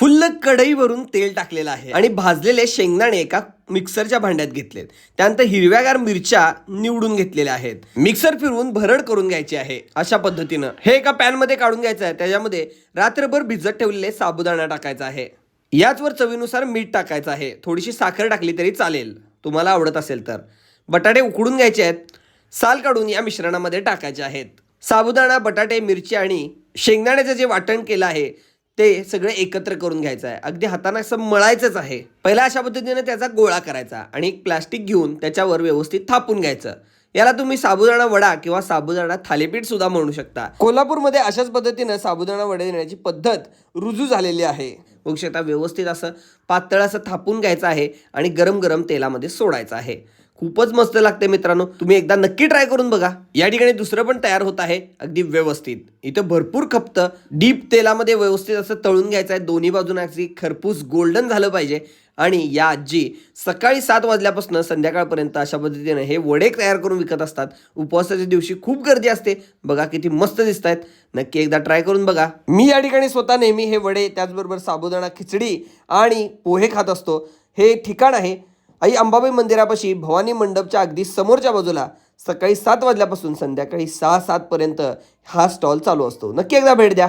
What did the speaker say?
Full कढईवरून तेल टाकलेलं आहे आणि भाजलेले शेंगदाणे एका मिक्सरच्या भांड्यात घेतलेत. त्यानंतर हिरव्यागार मिरच्या निवडून घेतलेल्या आहेत. मिक्सर फिरवून भरड करून घ्यायची आहे. अशा पद्धतीनं हे एका पॅन मध्ये काढून घ्यायचं आहे. त्याच्यामध्ये रात्रभर भिजत ठेवलेले साबुदाणा टाकायचा आहे. याचवर चवीनुसार मीठ टाकायचं आहे. थोडीशी साखर टाकली तरी चालेल तुम्हाला आवडत असेल तर. बटाटे उकडून घ्यायचे आहेत. साल काढून या मिश्रणामध्ये टाकायचे आहेत. साबुदाणा, बटाटे, मिरची आणि शेंगदाण्याचं जे वाटण केलं आहे ते सगळे एकत्र करून घ्यायचं आहे. अगदी हाताने असं मळायचंच आहे. पहिला अशा पद्धतीने त्याचा गोळा करायचा आणि एक प्लास्टिक घेऊन त्याच्यावर व्यवस्थित थापून घ्यायचं. याला तुम्ही साबुदाणा वडा किंवा साबुदाणा थालीपीठ सुद्धा म्हणू शकता. कोल्हापूरमध्ये अशाच पद्धतीनं साबुदाणा वडे देण्याची पद्धत रुजू झालेली आहे. बघू शकता व्यवस्थित असं पातळ असं थापून घ्यायचं आहे आणि गरम गरम तेलामध्ये सोडायचं आहे. खूपच मस्त लागते मित्रांनो, तुम्ही एकदा नक्की ट्राय करून बघा. या ठिकाणी दुसरं पण तयार होत आहे अगदी व्यवस्थित. इथं भरपूर खपतं. डीप तेलामध्ये व्यवस्थित असं तळून घ्यायचं आहे. दोन्ही बाजूने अगदी खरपूस गोल्डन झालं पाहिजे. आणि या आजी सकाळी 7 वाजल्यापासून संध्याकाळपर्यंत अशा पद्धतीने हे वडे तयार करून विकत असतात. उपवासाच्या दिवशी खूप गर्दी असते. बघा किती मस्त दिसत आहेत. नक्की एकदा ट्राय करून बघा. मी या ठिकाणी स्वतः नेहमी हे वडे त्याचबरोबर साबुदाणा खिचडी आणि पोहे खात असतो. हे ठिकाण आहे आई अंबाबाई मंदिरापाशी भवानी मंडपच्या अगदी समोरच्या बाजूला. सकाळी 7 वाजल्यापासून संध्याकाळी 6-7 पर्यंत हा स्टॉल चालू असतो. नक्की एकदा भेट द्या.